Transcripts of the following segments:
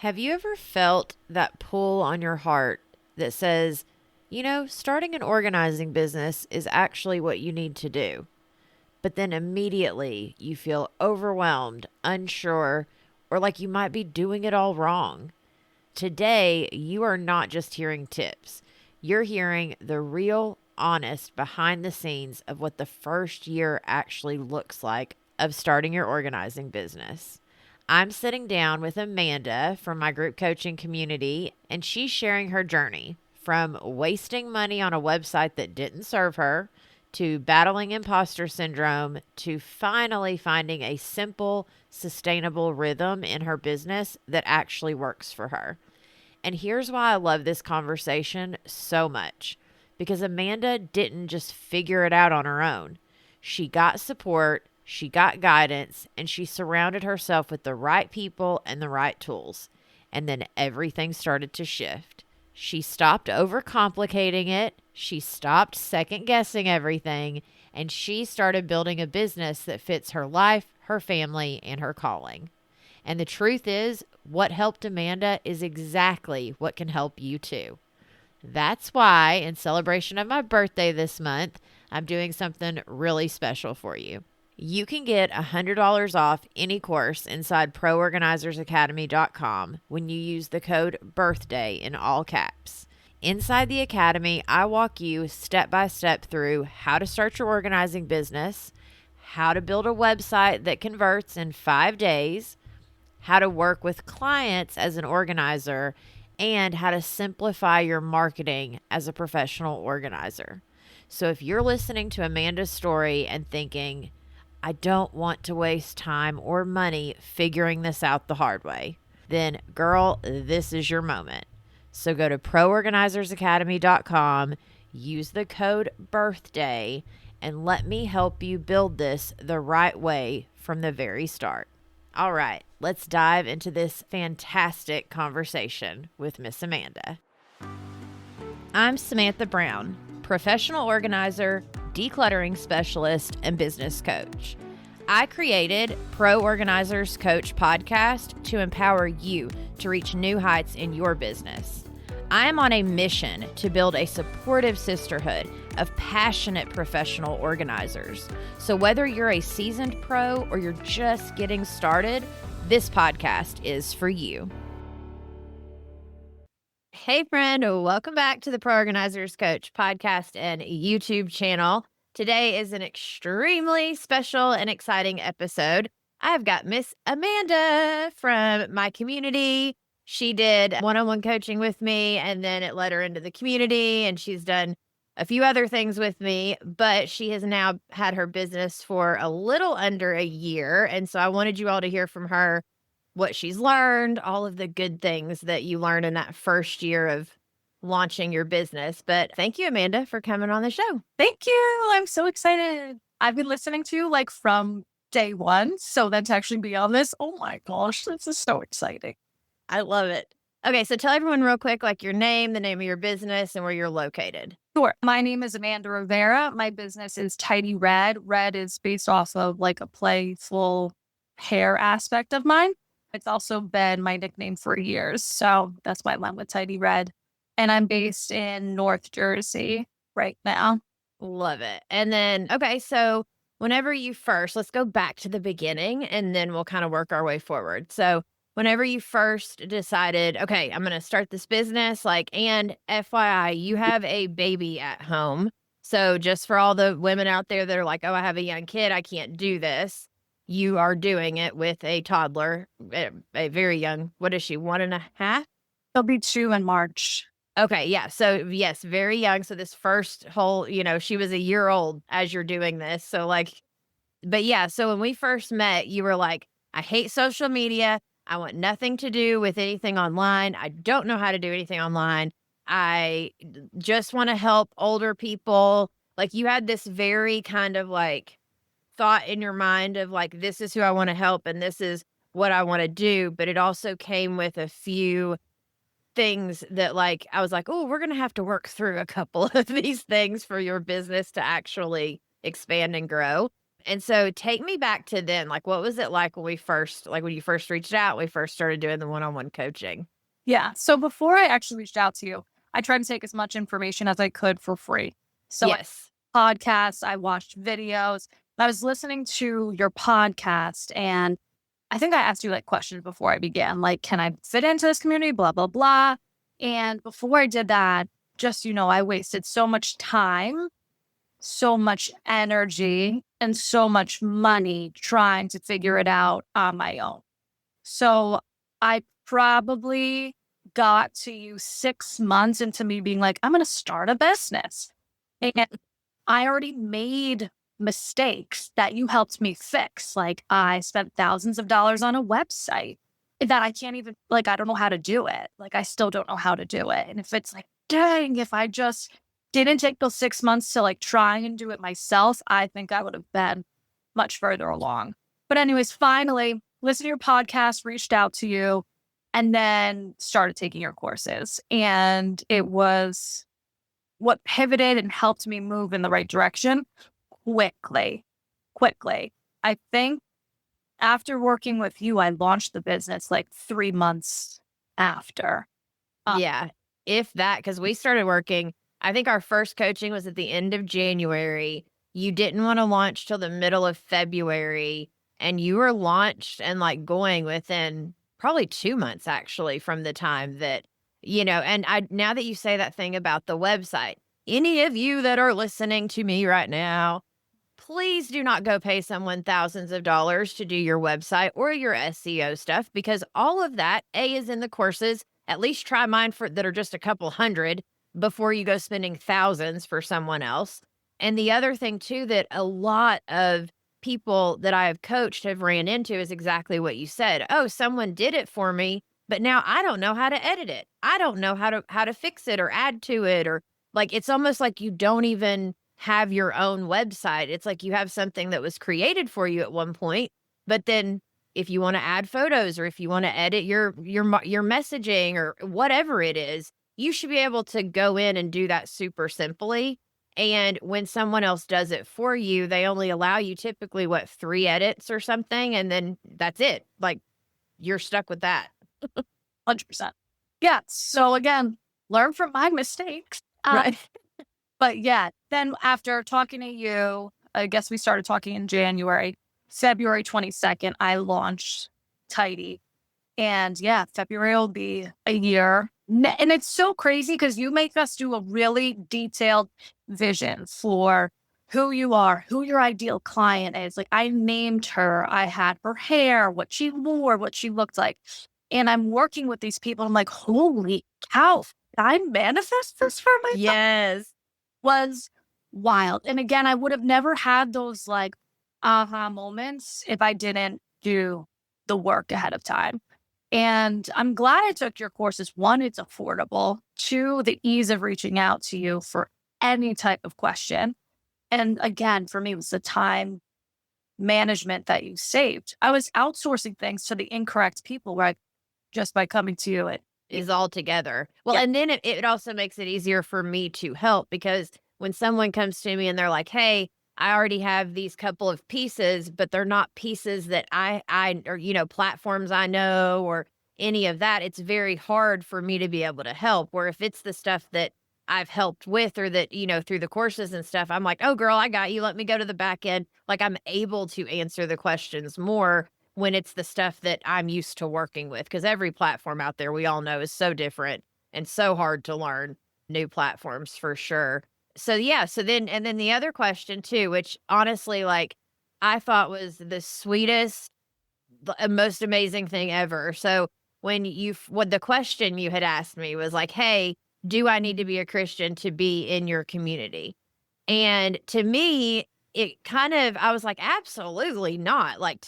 Have you ever felt that pull on your heart that says, starting an organizing business is actually what you need to do? But then immediately you feel overwhelmed, unsure, or like you might be doing it all wrong. Today, you are not just hearing tips, you're hearing the real, honest behind the scenes of what the first year actually looks like of starting your organizing business. I'm sitting down with Amanda from my group coaching community, and she's sharing her journey from wasting money on a website that didn't serve her to battling imposter syndrome to finally finding a simple, sustainable rhythm in her business that actually works for her. And here's why I love this conversation so much, because Amanda didn't just figure it out on her own. She got support, she got guidance, and she surrounded herself with the right people and the right tools. And then everything started to shift. She stopped overcomplicating it, she stopped second guessing everything, and she started building a business that fits her life, her family, and her calling. And the truth is, what helped Amanda is exactly what can help you too. That's why, in celebration of my birthday this month, I'm doing something really special for you. You can get $100 off any course inside ProOrganizerSacademy.com when you use the code BIRTHDAY in all caps. Inside the Academy, I walk you step by step through how to start your organizing business, how to build a website that converts in 5 days, how to work with clients as an organizer, and how to simplify your marketing as a professional organizer. So if you're listening to Amanda's story and thinking, I don't want to waste time or money figuring this out the hard way, then girl, this is your moment. So go to ProOrganizerSacademy.com, use the code BIRTHDAY, and let me help you build this the right way from the very start. All right, let's dive into this fantastic conversation with Miss Amanda. I'm Samantha Brown, professional organizer, decluttering specialist, and business coach. I created Pro Organizers Coach podcast to empower you to reach new heights in your business. I am on a mission to build a supportive sisterhood of passionate professional organizers. So whether you're a seasoned pro or you're just getting started, this podcast is for you. Hey friend, welcome back to the Pro Organizers Coach podcast and YouTube channel. Today is an extremely special and exciting episode. I've got Miss Amanda from my community. She did one-on-one coaching with me, and then it led her into the community, and she's done a few other things with me, but she has now had her business for a little under a year. And so I wanted you all to hear from her what she's learned, all of the good things that you learn in that first year of launching your business. But thank you, Amanda, for coming on the show. Thank you. I'm so excited. I've been listening to you like from day one. So then to actually be on this, oh my gosh, this is so exciting. I love it. Okay, so tell everyone real quick, like your name, the name of your business, and where you're located. Sure. My name is Amanda Rivera. My business is Tidy Red. Red is based off of like a playful hair aspect of mine. It's also been my nickname for years. So that's why I went with Tidy Red. And I'm based in North Jersey right now. Love it. And then, okay, so whenever you first, let's go back to the beginning and then we'll kind of work our way forward. So whenever you first decided, okay, I'm going to start this business, and FYI, you have a baby at home. So just for all the women out there that are like, oh, I have a young kid, I can't do this. You are doing it with a toddler, a very young, what is she, 1.5? She'll be 2 in March. Okay, yeah. So yes, very young. So this first whole, she was a year old as you're doing this. So but yeah, so when we first met, you were like, I hate social media. I want nothing to do with anything online. I don't know how to do anything online. I just want to help older people. Like you had this very kind of thought in your mind of this is who I want to help and this is what I want to do. But it also came with a few things that I was like, oh, we're going to have to work through a couple of these things for your business to actually expand and grow. And so take me back to then. Like, what was it like when when you first reached out, we first started doing the one-on-one coaching? Yeah. So before I actually reached out to you, I tried to take as much information as I could for free. So I Yes. podcasts, I watched videos. I was listening to your podcast and I think I asked you like questions before I began, like, can I fit into this community? Blah, blah, blah. And before I did that, just, I wasted so much time, so much energy, and so much money trying to figure it out on my own. So I probably got to you 6 months into me being like, I'm going to start a business. And I already made mistakes that you helped me fix. Like I spent thousands of dollars on a website that I can't even, like, I don't know how to do it. Like, I still don't know how to do it. And if it's like, dang, if I just didn't take those 6 months to like try and do it myself, I think I would have been much further along. But, anyways, finally, listened to your podcast, reached out to you, and then started taking your courses. And it was what pivoted and helped me move in the right direction quickly. Quickly. I think after working with you, I launched the business like 3 months after. Uh, Yeah. If that, because we started working, I think our first coaching was at the end of January. You didn't want to launch till the middle of February, and you were launched and like going within probably 2 months actually from the time that, and now that you say that thing about the website, any of you that are listening to me right now, please do not go pay someone thousands of dollars to do your website or your SEO stuff, because all of that, A, is in the courses. At least try mine for that are just a couple hundred before you go spending thousands for someone else. And the other thing too that a lot of people that I have coached have ran into is exactly what you said. Oh, someone did it for me, but now I don't know how to edit it. I don't know how to fix it or add to it, or like it's almost like you don't even have your own website. It's like you have something that was created for you at one point, but then if you want to add photos or if you want to edit your messaging or whatever it is, you should be able to go in and do that super simply. And when someone else does it for you, they only allow you typically 3 edits or something, and then that's it. Like you're stuck with that. 100%. Yeah. So again, learn from my mistakes. Right. But yeah, then after talking to you, I guess we started talking in January. February 22nd, I launched Tidy. And yeah, February will be a year. And it's so crazy because you make us do a really detailed vision for who you are, who your ideal client is. Like I named her, I had her hair, what she wore, what she looked like. And I'm working with these people. I'm like, holy cow, did I manifest this for myself? Yes. Was wild. And again, I would have never had those like aha moments if I didn't do the work ahead of time. And I'm glad I took your courses. One, it's affordable. Two, the ease of reaching out to you for any type of question. And again, for me, it was the time management that you saved. I was outsourcing things to the incorrect people, right? Just by coming to you. Is all together. Well, Yeah. and then it also makes it easier for me to help, because when someone comes to me and they're like, "Hey, I already have these couple of pieces, but they're not pieces that or, platforms I know or any of that," it's very hard for me to be able to help. Where if it's the stuff that I've helped with or that, through the courses and stuff, I'm like, "Oh, girl, I got you. Let me go to the back end." Like I'm able to answer the questions more when it's the stuff that I'm used to working with, because every platform out there, we all know, is so different and so hard to learn new platforms for sure. So yeah, and then the other question too, which honestly, like I thought was the sweetest, most amazing thing ever. So what the question you had asked me was like, "Hey, do I need to be a Christian to be in your community?" And to me, it kind of, I was like, absolutely not. Like,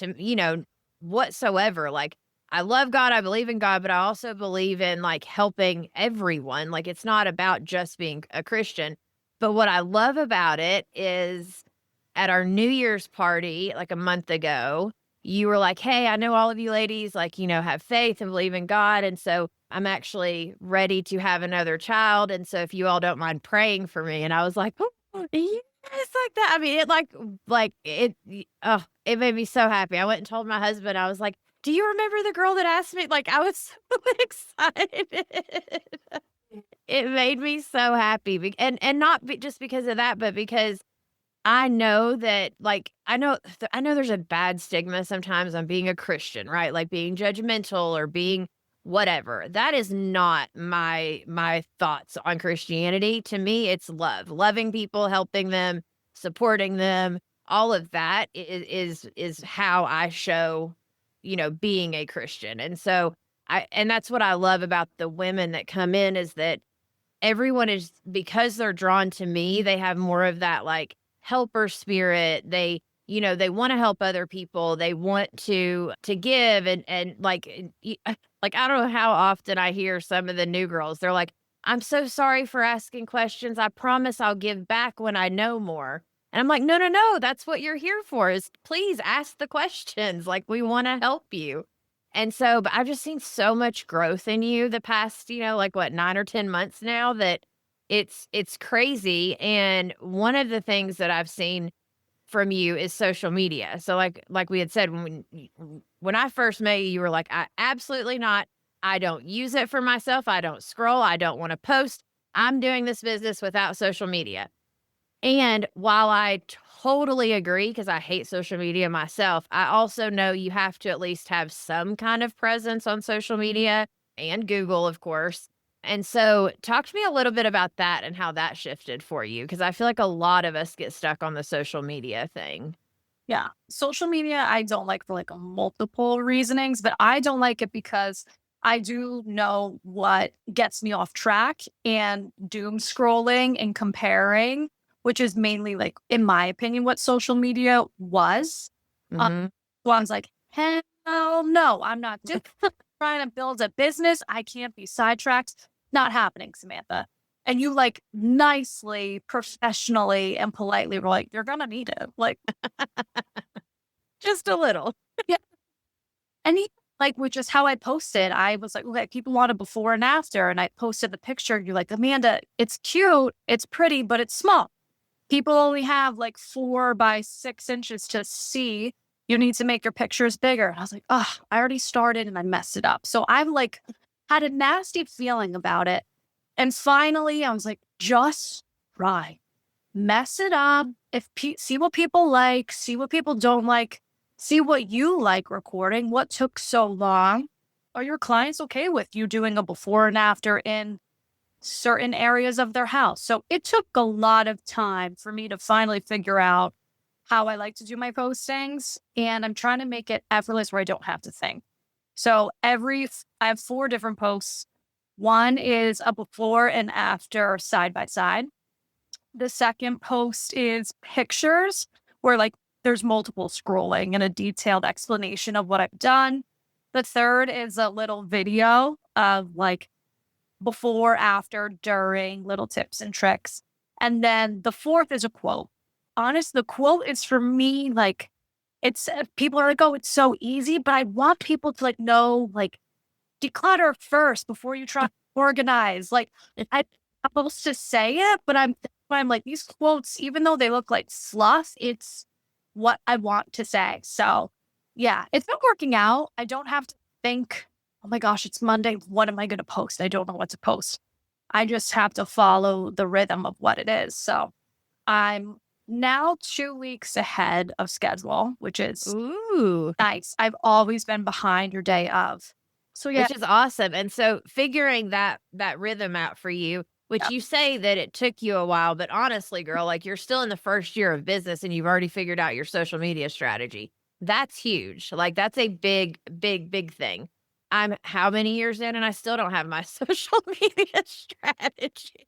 whatsoever. Like, I love God, I believe in God, but I also believe in like helping everyone. Like, it's not about just being a Christian. But what I love about it is at our New Year's party, like a month ago, you were like, "Hey, I know all of you ladies, like, have faith and believe in God. And so I'm actually ready to have another child. And so if you all don't mind praying for me." And I was like, "Oh, yeah." It's like that. I mean, it made me so happy. I went and told my husband, I was like, "Do you remember the girl that asked me?" Like, I was so excited. It made me so happy, and not just because of that, but because I know that, like, I know there's a bad stigma sometimes on being a Christian, right? Like, being judgmental or being whatever. That is not my thoughts on Christianity. To me, it's love. Loving people, helping them, supporting them, all of that is how I show, being a Christian. And so and that's what I love about the women that come in is that everyone is because they're drawn to me, they have more of that, like, helper spirit. They wanna help other people. They want to give and, like, like, I don't know how often I hear some of the new girls, they're like, "I'm so sorry for asking questions. I promise I'll give back when I know more." And I'm like, "No, no, no, that's what you're here for, is please ask the questions, like, we wanna help you." And so but I've just seen so much growth in you the past, like, what, 9 or 10 months now that it's crazy, and one of the things that I've seen from you is social media. So, like we had said, when I first met you, you were like, "I absolutely not. I don't use it for myself. I don't scroll. I don't wanna post. I'm doing this business without social media." And while I totally agree, because I hate social media myself, I also know you have to at least have some kind of presence on social media and Google, of course. And so, talk to me a little bit about that and how that shifted for you, because I feel like a lot of us get stuck on the social media thing. Yeah. Social media, I don't like for like multiple reasonings, but I don't like it because I do know what gets me off track and doom scrolling and comparing, which is mainly like, in my opinion, what social media was. Uh, Mhm. so I was like, hell no, I'm not doing trying to build a business. I can't be sidetracked. Not happening, Samantha. And you like nicely, professionally, and politely were like, you're gonna need it. Like, Just a little. yeah. And even, like, with just how I posted, I was like, okay, people want a before and after. And I posted the picture. You're like, Amanda, it's cute, it's pretty, but it's small. People only have like 4 by 6 inches to see. You need to make your pictures bigger. And I was like, oh, I already started and I messed it up. So I've like had a nasty feeling about it. And finally, I was like, just try. Mess it up. If see what people like, see what people don't like, see what you like recording, what took so long. Are your clients okay with you doing a before and after in certain areas of their house? So it took a lot of time for me to finally figure out how I like to do my postings. And I'm trying to make it effortless where I don't have to think. So I have 4 different posts. One is a before and after side by side. The second post is pictures where like there's multiple scrolling and a detailed explanation of what I've done. The third is a little video of like before, after, during, little tips and tricks. And then the fourth is a quote. Honest, the quote is for me like it's people are like, oh, it's so easy, but I want people to like know like declutter first before you try to organize. Like I'm supposed to say it, but I'm like these quotes, even though they look like fluff, it's what I want to say. So yeah, it's been working out. I don't have to think, oh my gosh, it's Monday. What am I going to post? I don't know what to post. I just have to follow the rhythm of what it is. So I'm now 2 weeks ahead of schedule, which is Ooh. nice. I've always been behind your day of. So yeah, Which is awesome, and so figuring that rhythm out for you, which yeah, you say that it took you a while, but honestly, girl, like, you're still in the first year of business and you've already figured out your social media strategy. That's huge. Like, that's a big, big, big thing. I'm how many years in and I still don't have my social media strategy.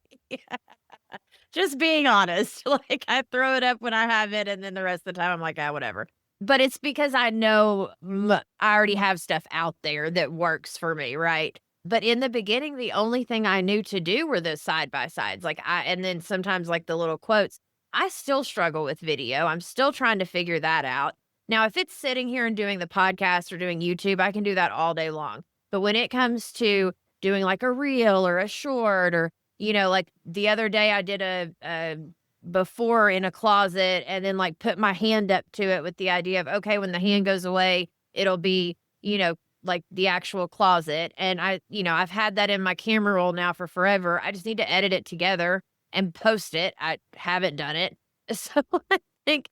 Just being honest, like, I throw it up when I have it, and then the rest of the time, I'm like, "Ah, whatever." But it's because I know I already have stuff out there that works for me, right? But in the beginning, the only thing I knew to do were those side by sides, like, and then sometimes, like, the little quotes. I still struggle with video, I'm still trying to figure that out. Now, if it's sitting here and doing the podcast or doing YouTube, I can do that all day long. But when it comes to doing, like, a reel or a short or like the other day I did before in a closet and then like put my hand up to it with the idea of, okay, when the hand goes away, it'll be, like the actual closet. And I've had that in my camera roll now for forever. I just need to edit it together and post it. I haven't done it. So I think,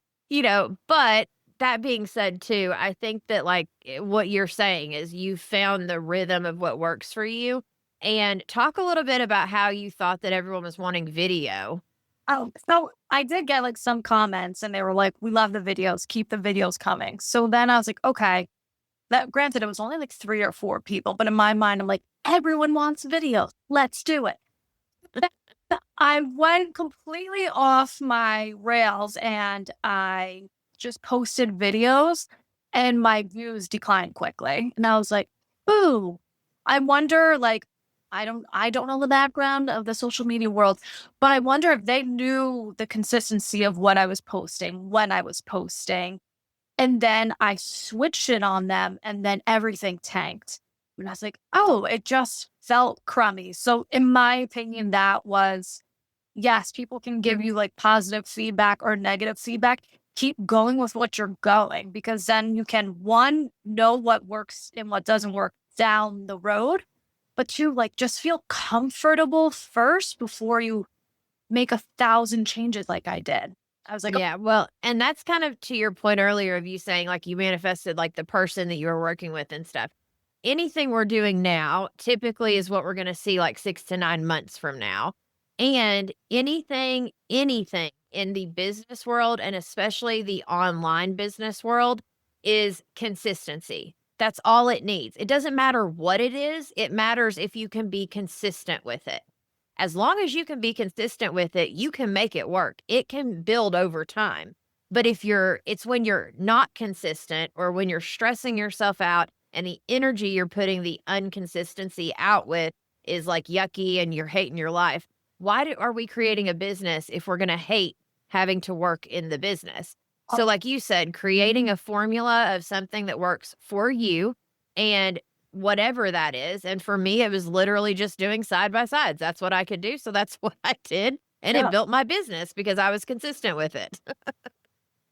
but that being said too, I think that like what you're saying is you found the rhythm of what works for you. And talk a little bit about how you thought that everyone was wanting video. Oh, so I did get like some comments and they were like, we love the videos, keep the videos coming. So then I was like, okay, that granted, it was only like 3 or 4 people, but in my mind, I'm like, everyone wants videos. Let's do it. I went completely off my rails and I just posted videos and my views declined quickly. And I was like, ooh, I wonder like I don't know the background of the social media world, but I wonder if they knew the consistency of what I was posting when I was posting. And then I switched it on them and then everything tanked. And I was like, oh, it just felt crummy. So in my opinion, that was yes, people can give you like positive feedback or negative feedback. Keep going with what you're going because then you can one know what works and what doesn't work down the road, but two, like just feel comfortable first before you make 1,000 changes like I did. I was like, Yeah, well, and that's kind of to your point earlier of you saying like you manifested like the person that you were working with and stuff. Anything we're doing now typically is what we're going to see like 6 to 9 months from now. And anything in the business world and especially the online business world is consistency. That's all it needs. It doesn't matter what it is, it matters if you can be consistent with it. As long as you can be consistent with it, you can make it work. It can build over time. But it's when you're not consistent or when you're stressing yourself out and the energy you're putting the inconsistency out with is like yucky and you're hating your life. Are we creating a business if we're going to hate having to work in the business? oh, So, like you said, creating a formula of something that works for you and whatever that is. And for me, it was literally just doing side by sides. That's what I could do. So that's what I did. And it yeah. built my business because I was consistent with it.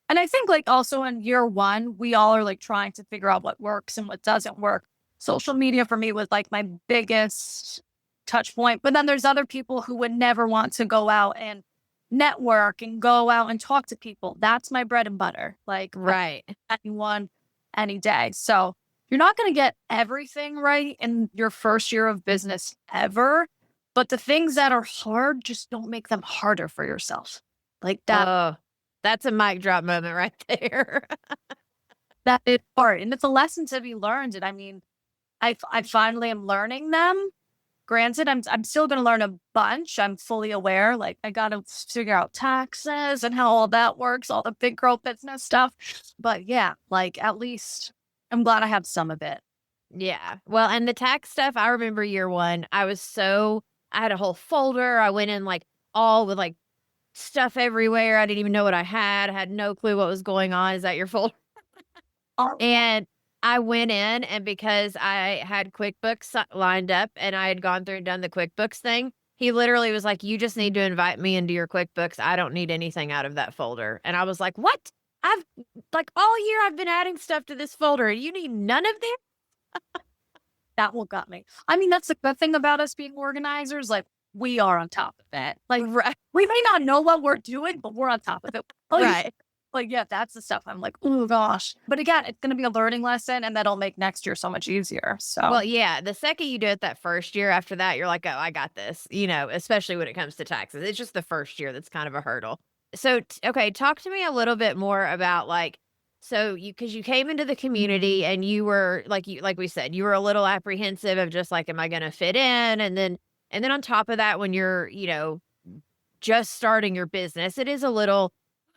And I think like also in year one, we all are like trying to figure out what works and what doesn't work. Social media for me was like my biggest touch point. But then there's other people who would never want to go out and network and go out and talk to people. That's my bread and butter. Like Right. anyone, any day. So you're not going to get everything right in your first year of business ever. But the things that are hard, just don't make them harder for yourself. Like that Oh, that's a mic drop moment right there. that is hard. And it's a lesson to be learned. And I mean, I finally am learning them. Granted, I'm still gonna learn a bunch. I'm fully aware. Like I gotta figure out taxes and how all that works, all the big girl business stuff. But yeah, like at least I'm glad I have some of it. Yeah. Well, and the tax stuff, I remember year one, I had a whole folder. I went in like all with like stuff everywhere. I didn't even know what I had. I had no clue what was going on. Is that your folder? Oh, And I went in, and because I had QuickBooks lined up and I had gone through and done the QuickBooks thing, he literally was like, "You just need to invite me into your QuickBooks. I don't need anything out of that folder." And I was like, "What? I've like all year I've been adding stuff to this folder and you need none of this?" that what got me. I mean, that's the good thing about us being organizers. Like we are on top of it. Like Right. we may not know what we're doing, but we're on top of it. Right. Like, yeah, that's the stuff I'm like, oh gosh. But again, it's gonna be a learning lesson and that'll make next year so much easier. So Well, yeah, the second you do it that first year, after that, you're like, "Oh, I got this," especially when it comes to taxes. It's just the first year that's kind of a hurdle. So, okay, talk to me a little bit more about like, so because you came into the community and you were like we said, you were a little apprehensive of just like, am I going to fit in? And then on top of that, when you're, just starting your business, it is a little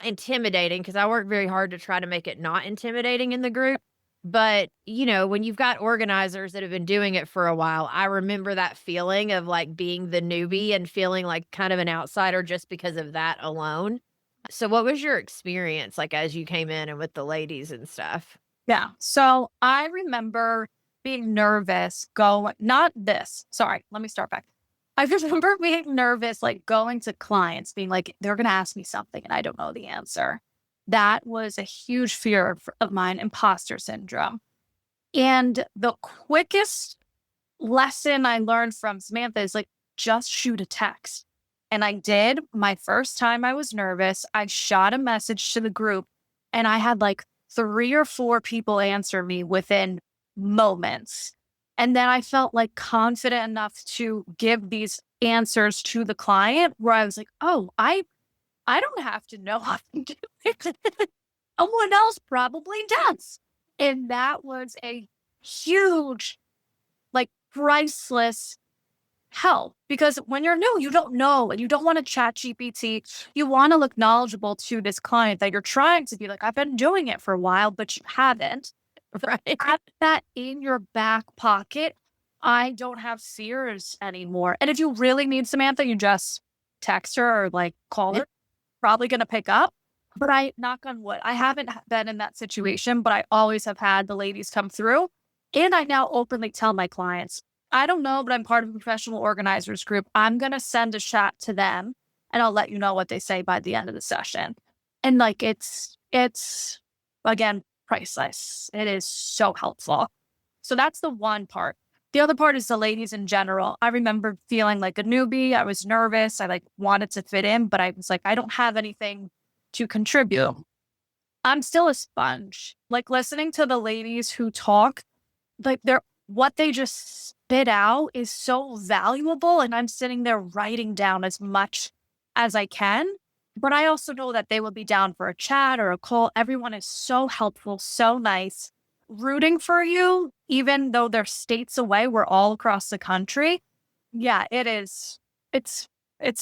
intimidating because I work very hard to try to make it not intimidating in the group. But, when you've got organizers that have been doing it for a while, I remember that feeling of like being the newbie and feeling like kind of an outsider just because of that alone. So what was your experience like as you came in and with the ladies and stuff? yeah. So I remember being nervous, not this. Sorry, let me start back. I remember being nervous, like going to clients, being like, they're going to ask me something and I don't know the answer. That was a huge fear of mine, imposter syndrome. And the quickest lesson I learned from Samantha is like, just shoot a text. And I did. My first time I was nervous, I shot a message to the group and I had like 3 or 4 people answer me within moments. And then I felt like confident enough to give these answers to the client where I was like, oh, I don't have to know how to do it. Someone else probably does. And that was a huge, like priceless help because when you're new, you don't know and you don't want to chat GPT. You want to look knowledgeable to this client that you're trying to be like, I've been doing it for a while, but you haven't. Right. Have that in your back pocket. I don't have fears anymore. And if you really need Samantha, you just text her or like call her. Probably going to pick up. But I knock on wood. I haven't been in that situation, but I always have had the ladies come through. And I now openly tell my clients, I don't know, but I'm part of a professional organizers group. I'm going to send a chat to them and I'll let you know what they say by the end of the session. And like, it's again, priceless. It is so helpful. So that's the one part. The other part is the ladies in general. I remember feeling like a newbie. I was nervous. I like wanted to fit in, but I was like, I don't have anything to contribute. I'm still a sponge. Like listening to the ladies who talk, like what they just spit out is so valuable. And I'm sitting there writing down as much as I can. But I also know that they will be down for a chat or a call. Everyone is so helpful, so nice, rooting for you, even though they're states away. We're all across the country. Yeah, it is. It's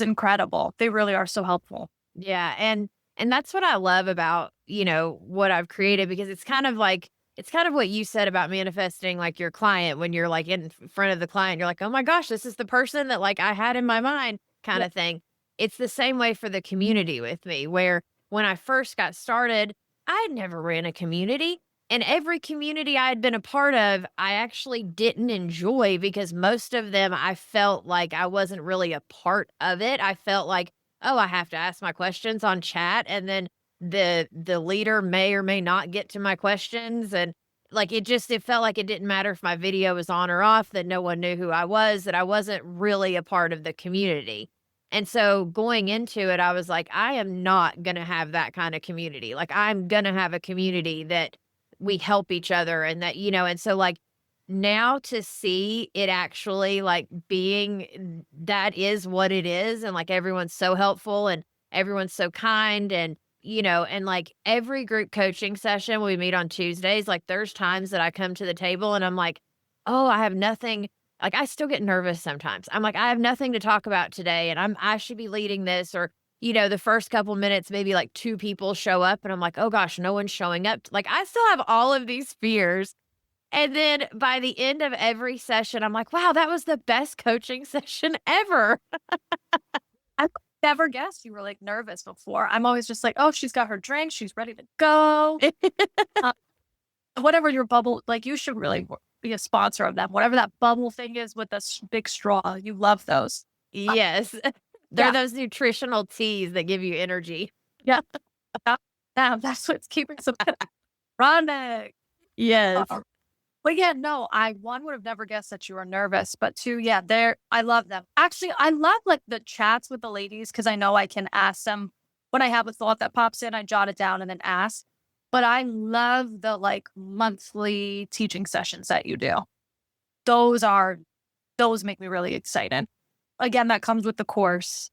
incredible. They really are so helpful. Yeah, and that's what I love about, what I've created because it's kind of what you said about manifesting like your client when you're like in front of the client, you're like, "Oh my gosh, this is the person that like I had in my mind," kind Yeah. of thing. It's the same way for the community with me where when I first got started, I had never ran a community. And every community I had been a part of, I actually didn't enjoy because most of them I felt like I wasn't really a part of it. I felt like, oh, I have to ask my questions on chat and then the leader may or may not get to my questions and like it felt like it didn't matter if my video was on or off, that no one knew who I was, that I wasn't really a part of the community. And so going into it, I was like, I am not going to have that kind of community. Like I'm going to have a community that we help each other and that, and so like now to see it actually like being that is what it is and like everyone's so helpful and everyone's so kind and and like every group coaching session we meet on Tuesdays, like there's times that I come to the table and I'm like, oh, I have nothing. Like I still get nervous sometimes. I'm like, I have nothing to talk about today and I should be leading this or the first couple minutes, maybe like 2 people show up and I'm like, oh gosh, no one's showing up. Like I still have all of these fears. And then by the end of every session, I'm like, wow, that was the best coaching session ever. I never guessed you were like nervous before. I'm always just like, oh, she's got her drink. She's ready to go. uh, whatever your bubble, like you should really be a sponsor of them. Whatever that bubble thing is with the big straw. You love those. Yes. They're Yeah. those nutritional teas that give you energy. Yeah. That's what's keeping some running. Yes. But yeah, no, I one would have never guessed that you were nervous, but two, yeah, I love them. Actually, I love like the chats with the ladies because I know I can ask them when I have a thought that pops in, I jot it down and then ask. But I love the like monthly teaching sessions that you do. Those are those make me really excited. Again, that comes with the course.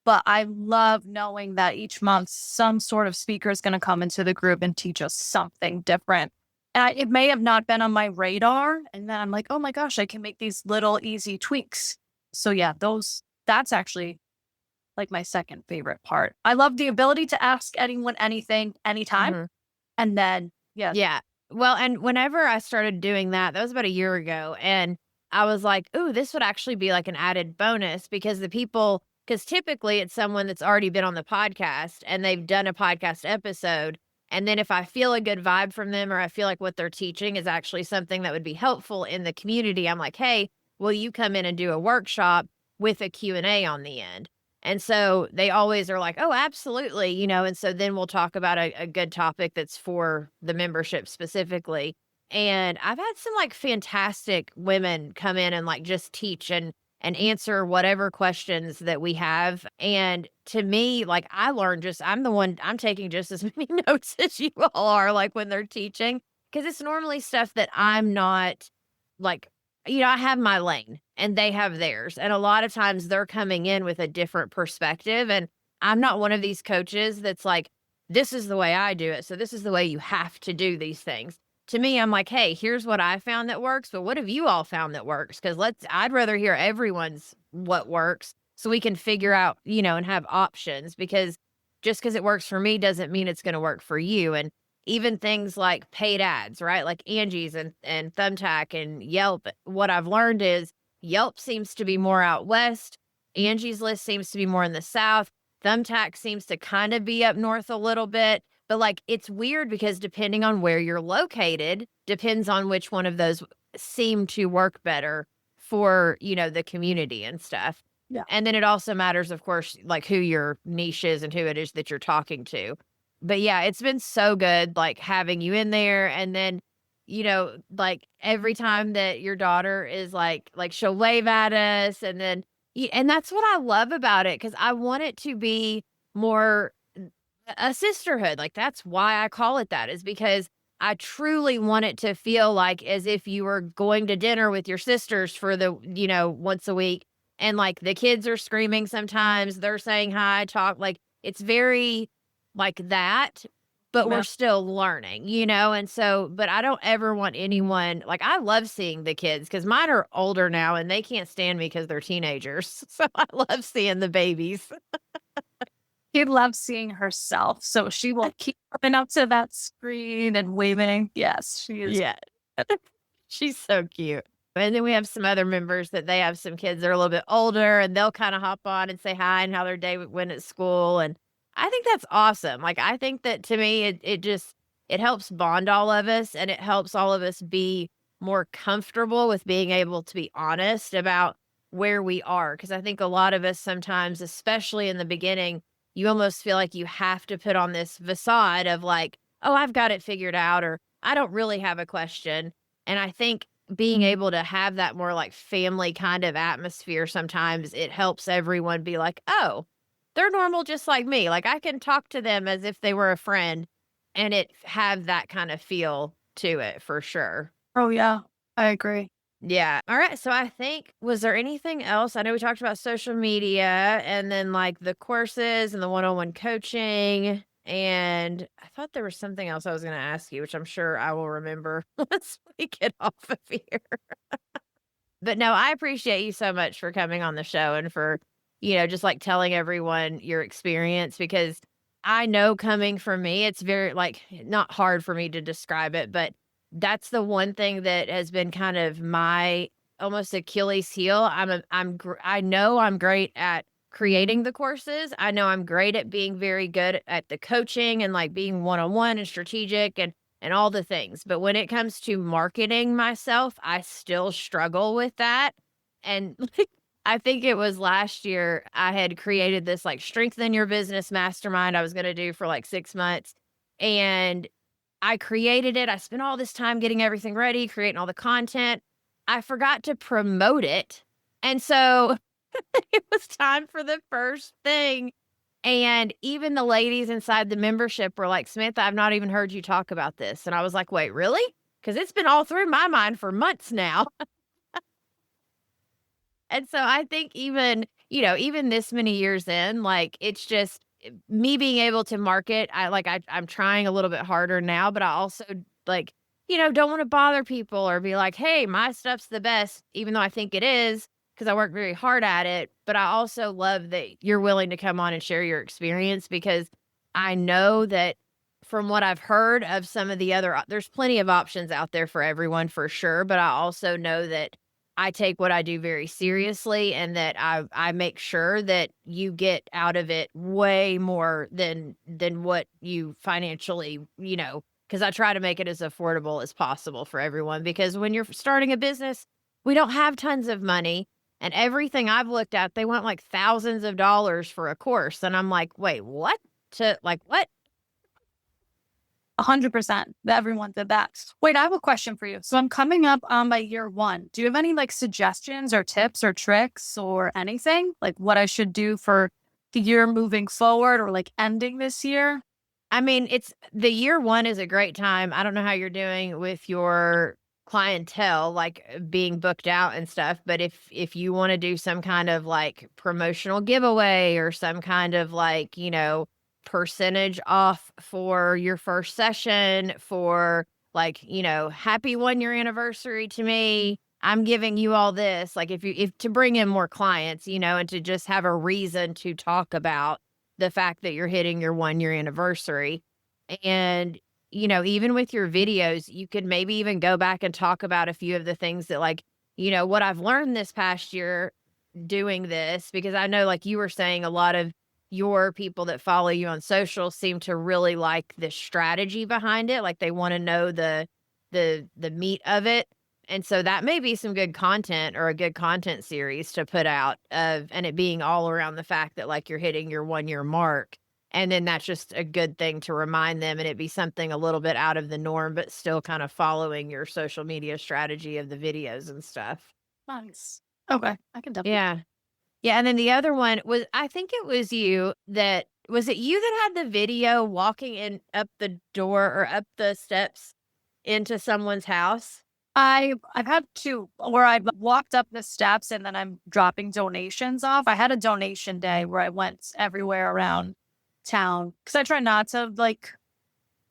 But I love knowing that each month some sort of speaker is going to come into the group and teach us something different. It may have not been on my radar. And then I'm like, oh my gosh, I can make these little easy tweaks. So yeah, that's actually like my second favorite part. I love the ability to ask anyone anything, anytime. Mhm. And then, yeah, Yeah. Well, and whenever I started doing that was about a year ago. And I was like, ooh, this would actually be like an added bonus because because typically it's someone that's already been on the podcast and they've done a podcast episode. And then if I feel a good vibe from them or I feel like what they're teaching is actually something that would be helpful in the community, I'm like, hey, will you come in and do a workshop with a Q&A on the end. And so they always are like, "Oh, absolutely," and so then we'll talk about a good topic that's for the membership specifically. And I've had some, like, fantastic women come in and, like, just teach and answer whatever questions that we have. And to me, like, I learned just I'm taking just as many notes as you all are, like, when they're teaching, because it's normally stuff that I'm not, like, I have my lane and they have theirs. And a lot of times they're coming in with a different perspective. And I'm not one of these coaches that's like, this is the way I do it. So this is the way you have to do these things. To me, I'm like, hey, here's what I found that works. But what have you all found that works? Because I'd rather hear everyone's what works so we can figure out, and have options, because just because it works for me doesn't mean it's going to work for you. And even things like paid ads, right? Like Angie's and Thumbtack and Yelp. What I've learned is Yelp seems to be more out west. Angie's List seems to be more in the south. Thumbtack seems to kind of be up north a little bit. But like, it's weird because depending on where you're located, depends on which one of those seem to work better for, the community and stuff. Yeah. And then it also matters, of course, like who your niche is and who it is that you're talking to. But yeah, it's been so good, like, having you in there. And then, like, every time that your daughter is like she'll wave at us, and then and that's what I love about it, because I want it to be more a sisterhood. Like, that's why I call it that, is because I truly want it to feel like as if you were going to dinner with your sisters for the, once a week. And like the kids are screaming sometimes, they're saying hi, talk, like it's very like that, but Yeah. we're still learning, And so, but I don't ever want anyone, like, I love seeing the kids because mine are older now and they can't stand me because they're teenagers. So I love seeing the babies. She loves seeing herself, so she will keep coming up to that screen and waving. Yes, she is. Yeah. She's so cute. And then we have some other members that they have some kids that are a little bit older, and they'll kind of hop on and say hi and how their day went at school. And I think that's awesome. Like, I think that to me, it just, it helps bond all of us, and it helps all of us be more comfortable with being able to be honest about where we are. Cause I think a lot of us sometimes, especially in the beginning, you almost feel like you have to put on this facade of like, oh, I've got it figured out, or I don't really have a question. And I think being able to have that more like family kind of atmosphere, sometimes it helps everyone be like, oh, they're normal just like me. Like, I can talk to them as if they were a friend, and it have that kind of feel to it for sure. Oh, yeah, I agree. Yeah. All right. So I think, was there anything else? I know we talked about social media and then like the courses and the one-on-one coaching. And I thought there was something else I was going to ask you, which I'm sure I will remember once we get off of here. But no, I appreciate you so much for coming on the show and for, just like telling everyone your experience, because I know, coming from me, it's very like not hard for me to describe it, but that's the one thing that has been kind of my almost Achilles heel. I know I'm great at creating the courses. I know I'm great at being very good at the coaching and like being one-on-one and strategic and all the things. But when it comes to marketing myself, I still struggle with that. And like, I think it was last year I had created this like strengthen your business mastermind I was going to do for like 6 months. And I created it. I spent all this time getting everything ready, creating all the content. I forgot to promote it. And so it was time for the first thing. And even the ladies inside the membership were like, Samantha, I've not even heard you talk about this. And I was like, wait, really? Because it's been all through my mind for months now. And so I think even, even this many years in, like, it's just me being able to market. I'm trying a little bit harder now, but I also like, don't want to bother people or be like, hey, my stuff's the best, even though I think it is, because I work very hard at it. But I also love that you're willing to come on and share your experience, because I know that from what I've heard of some of the other, there's plenty of options out there for everyone for sure. But I also know that I take what I do very seriously, and that I make sure that you get out of it way more than what you financially, because I try to make it as affordable as possible for everyone, because when you're starting a business, we don't have tons of money. And everything I've looked at, they want like thousands of dollars for a course. And I'm like, wait, what? To like, what? 100%. Everyone did that. Wait, I have a question for you. So I'm coming up on my year 1. Do you have any like suggestions or tips or tricks or anything like what I should do for the year moving forward or like ending this year? I mean, it's the year 1 is a great time. I don't know how you're doing with your clientele, like being booked out and stuff, but if you want to do some kind of like promotional giveaway or some kind of like, percentage off for your first session for like, happy 1 year anniversary to me. I'm giving you all this, like if to bring in more clients, and to just have a reason to talk about the fact that you're hitting your 1 year anniversary. And, even with your videos, you could maybe even go back and talk about a few of the things that like, what I've learned this past year doing this, because I know like you were saying a lot of your people that follow you on social seem to really like the strategy behind it. Like they want to know the meat of it. And so that may be some good content or a good content series to put out and it being all around the fact that like you're hitting your 1 year mark. And then that's just a good thing to remind them and it be something a little bit out of the norm, but still kind of following your social media strategy of the videos and stuff. Nice. Okay. I can definitely. Yeah. Yeah. And then the other one was, I think it was was it you that had the video walking in up the door or up the steps into someone's house? I've had 2 where I've walked up the steps and then I'm dropping donations off. I had a donation day where I went everywhere around town because I try not to like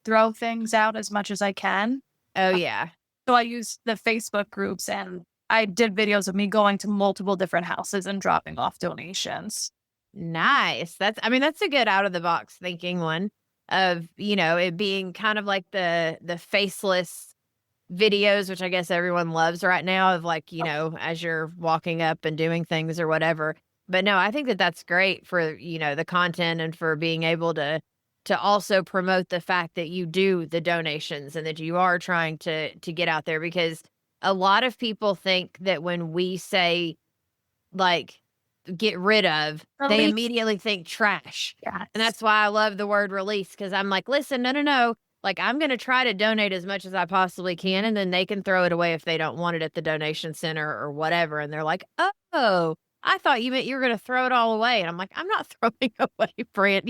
throw things out as much as I can. Oh, yeah. So I used the Facebook groups and I did videos of me going to multiple different houses and dropping off donations. Nice. That's a good out of the box thinking one of, it being kind of like the faceless videos, which I guess everyone loves right now of like, as you're walking up and doing things or whatever. But no, I think that that's great for, the content and for being able to also promote the fact that you do the donations and that you are trying to get out there, because a lot of people think that when we say like get rid of, they immediately think trash. Yes. And that's why I love the word release, because I'm like, listen, no. Like, I'm going to try to donate as much as I possibly can, and then they can throw it away if they don't want it at the donation center or whatever. And they're like, oh, I thought you meant you were going to throw it all away. And I'm like, I'm not throwing away, Brent,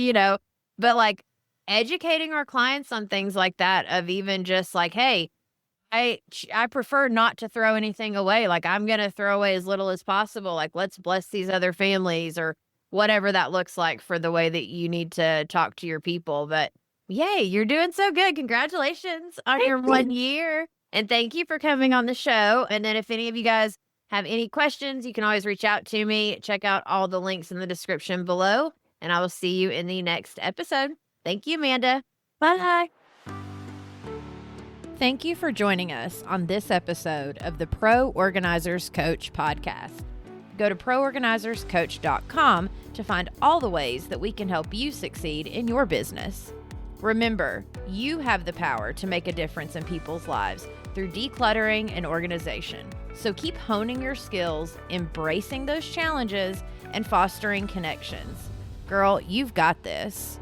but like educating our clients on things like that of even just like, hey, I prefer not to throw anything away. Like, I'm going to throw away as little as possible. Like, let's bless these other families or whatever that looks like for the way that you need to talk to your people. But yay, you're doing so good. Congratulations on your 1 year. And thank you for coming on the show. And then if any of you guys have any questions, you can always reach out to me. Check out all the links in the description below. And I will see you in the next episode. Thank you, Amanda. Bye. Thank you for joining us on this episode of the Pro Organizers Coach podcast. Go to proorganizerscoach.com to find all the ways that we can help you succeed in your business. Remember, you have the power to make a difference in people's lives through decluttering and organization. So keep honing your skills, embracing those challenges, and fostering connections. Girl, you've got this.